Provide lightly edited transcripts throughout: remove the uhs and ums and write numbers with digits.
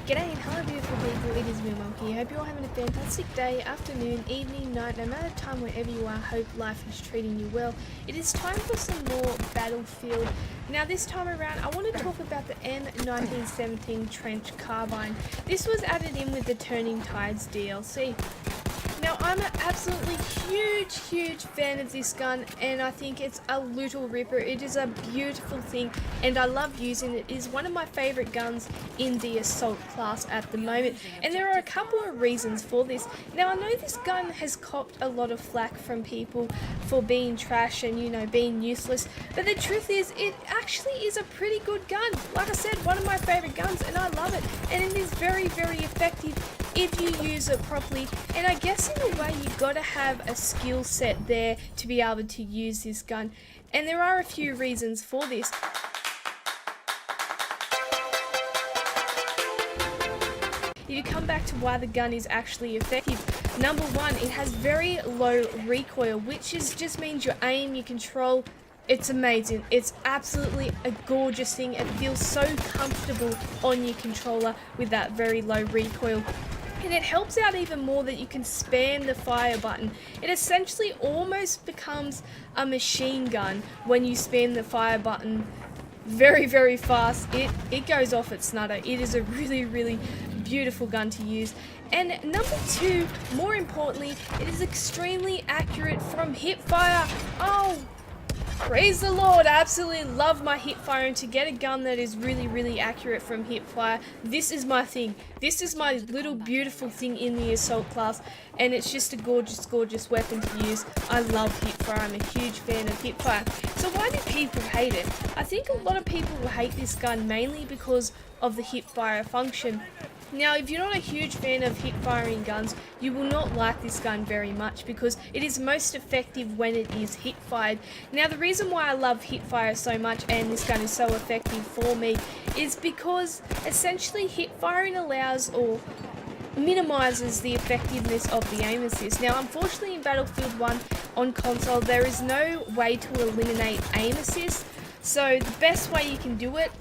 G'day and hello beautiful people, it is me Monkey. Hope you're all having a fantastic day, afternoon, evening, night, no matter time wherever you are, hope life is treating you well. It is time for some more Battlefield. Now this time around I want to talk about the M1917 Trench Carbine. This was added in with the Turning Tides DLC. Now I'm an absolutely huge fan of this gun, and I think it's a little ripper. It is a beautiful thing and I love using it. It is one of my favourite guns in the assault class at the moment, and there are a couple of reasons for this. Now I know this gun has copped a lot of flack from people for being trash and being useless, but the truth is it actually is a pretty good gun. Like I said, one of my favourite guns, and I love it, and it is very effective if you use it properly. And I guess in a way you gotta have a skill set there to be able to use this gun, and there are a few reasons for this. If you come back to why the gun is actually effective, number one, it has very low recoil, which just means your aim, your control, it's amazing. It's absolutely a gorgeous thing. It feels so comfortable on your controller with that very low recoil. And it helps out even more that you can spam the fire button. It essentially almost becomes a machine gun when you spam the fire button very fast. It goes off its nutter. It is a really beautiful gun to use. And number two, more importantly, it is extremely accurate from hip fire. Oh, praise the Lord, I absolutely love my hip fire, and to get a gun that is really accurate from hip fire, this is my thing. This is my little beautiful thing in the assault class, and it's just a gorgeous weapon to use. I love hip fire. I'm a huge fan of hip fire. So why do people hate it? I think a lot of people will hate this gun mainly because of the hip fire function. Now, if you're not a huge fan of hip firing guns, you will not like this gun very much because it is most effective when it is hip fired. Now, the reason why I love hip fire so much and this gun is so effective for me is because essentially hip firing allows or minimizes the effectiveness of the aim assist. Now, unfortunately in Battlefield 1 on console, there is no way to eliminate aim assist, so the best way you can do it,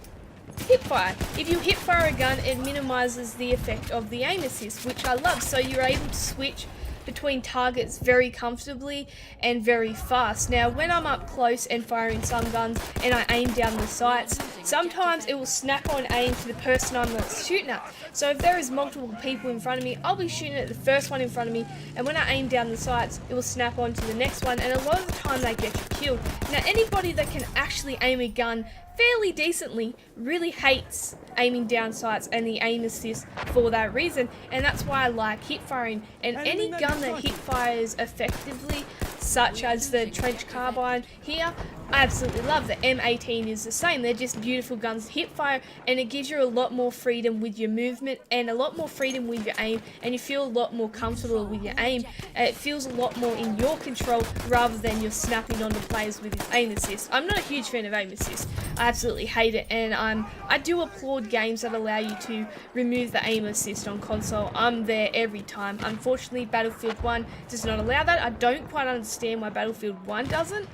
hip fire. If you hip fire a gun, it minimizes the effect of the aim assist, which I love. So you're able to switch between targets very comfortably and very fast. Now, when I'm up close and firing some guns and I aim down the sights, sometimes it will snap on aim to the person I'm shooting at. So if there is multiple people in front of me, I'll be shooting at the first one in front of me, and when I aim down the sights, it will snap on to the next one, and a lot of the time they get you killed. Now, anybody that can actually aim a gun fairly decently really hates aiming down sights and the aim assist for that reason, and that's why I like hip firing. And any gun that hip fires effectively, such as the Trench Carbine here, I absolutely love. The M18 is the same. They're just beautiful guns to hip fire, and it gives you a lot more freedom with your movement and a lot more freedom with your aim, and you feel a lot more comfortable with your aim. It feels a lot more in your control rather than you're snapping onto players with your aim assist. I'm not a huge fan of aim assist. I absolutely hate it, and I do applaud games that allow you to remove the aim assist on console. I'm there every time. Unfortunately, Battlefield 1 does not allow that. I don't quite understand why Battlefield 1 doesn't,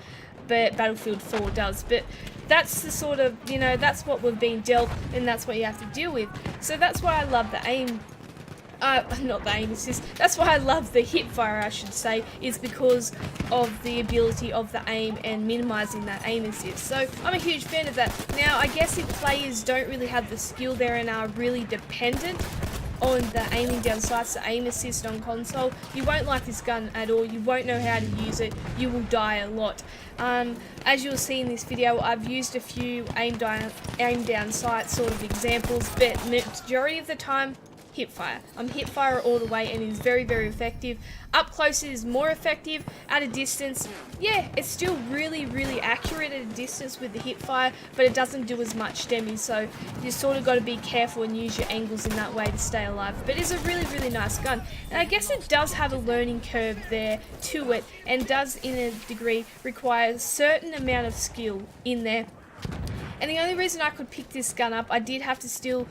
but Battlefield 4 does. But that's the sort of, that's what we've been dealt, and that's what you have to deal with. So that's why I love the aim. Not the aim assist. That's why I love the hip fire, I should say, is because of the ability of the aim and minimizing that aim assist. So I'm a huge fan of that. Now, I guess if players don't really have the skill there and are really dependent on the aiming down sights, the aim assist on console, you won't like this gun at all. You won't know how to use it. You will die a lot. As you'll see in this video, I've used a few aim down sights sort of examples, but majority of the time, hip fire. I'm hip fire all the way, and it is very effective. Up close it is more effective. At a distance, yeah, it's still really accurate at a distance with the hip fire, but it doesn't do as much damage, so you sort of got to be careful and use your angles in that way to stay alive. But it's a really nice gun, and I guess it does have a learning curve there to it, and does in a degree require a certain amount of skill in there. And the only reason I could pick this gun up, I did have to still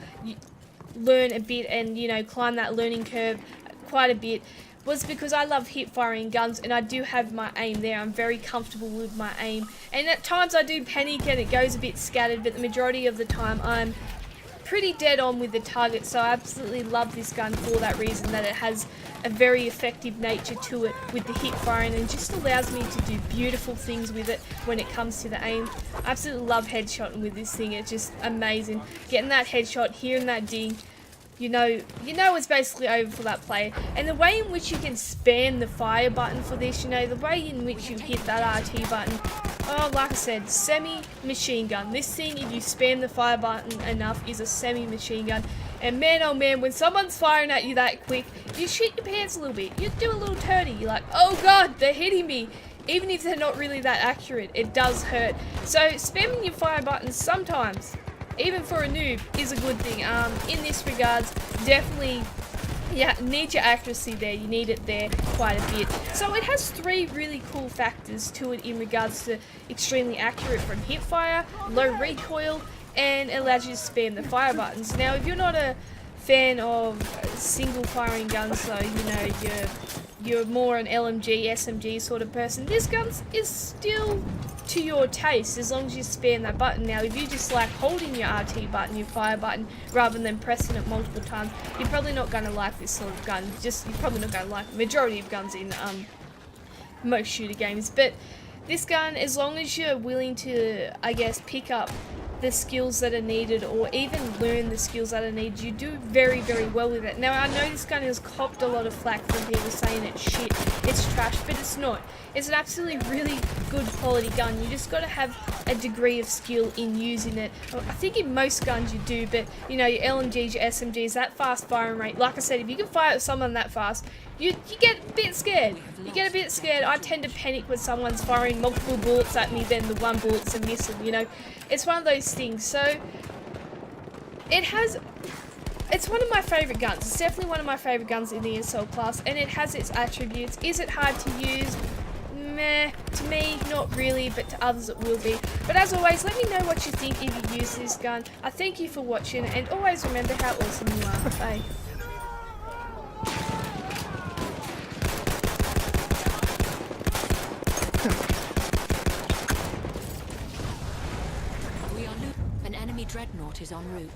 learn a bit and climb that learning curve quite a bit, was because I love hip firing guns, and I do have my aim there. I'm very comfortable with my aim, and at times I do panic and it goes a bit scattered, but the majority of the time I'm pretty dead on with the target, so I absolutely love this gun for that reason, that it has a very effective nature to it with the hip firing and just allows me to do beautiful things with it when it comes to the aim. I absolutely love headshotting with this thing. It's just amazing. Getting that headshot, hearing that ding, you know it's basically over for that player. And the way in which you can spam the fire button for this, you know, the way in which you hit that RT button, oh, like I said, semi-machine gun. This thing, if you spam the fire button enough, is a semi-machine gun. And man, oh man, when someone's firing at you that quick, you shit your pants a little bit. You do a little turdy. You're like, oh god, they're hitting me. Even if they're not really that accurate, it does hurt. So spamming your fire buttons sometimes, even for a noob, is a good thing. In this regards, definitely, yeah, need your accuracy there. You need it there quite a bit. So it has 3 really cool factors to it in regards to extremely accurate from hip fire, low recoil, and it allows you to spam the fire buttons. Now, if you're not a fan of single firing guns, so you know you're more an LMG, SMG sort of person, this gun is still to your taste as long as you spam that button. Now, if you just like holding your RT button, your fire button, rather than pressing it multiple times, you're probably not going to like this sort of gun. You're probably not going to like the majority of guns in most shooter games. But this gun, as long as you're willing to, I guess, pick up the skills that are needed or even learn the skills that are needed, you do very, very well with it. Now, I know this gun has copped a lot of flack from people saying it's shit, it's trash, but it's not. It's an absolutely really good quality gun. You just got to have a degree of skill in using it. I think in most guns you do, but you know, your LMGs, your SMGs, that fast firing rate, like I said, if you can fire at someone that fast, you get a bit scared. You get a bit scared. I tend to panic when someone's firing multiple bullets at me, then the one bullet's a missing, you know. It's one of those things. So it's one of my favourite guns. It's definitely one of my favourite guns in the assault class, and it has its attributes. Is it hard to use? Meh. To me, not really, but to others it will be. But as always, let me know what you think if you use this gun. I thank you for watching, and always remember how awesome you are. Bye. An enemy dreadnought is en route.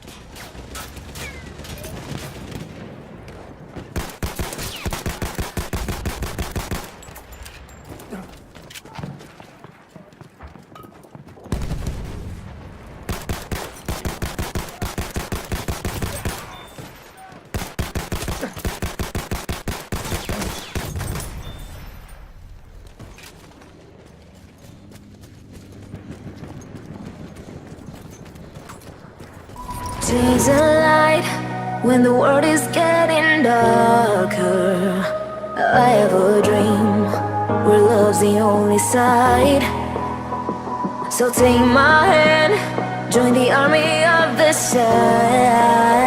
Sees a light when the world is getting darker. I have a dream where love's the only side. So take my hand, join the army of the shadows.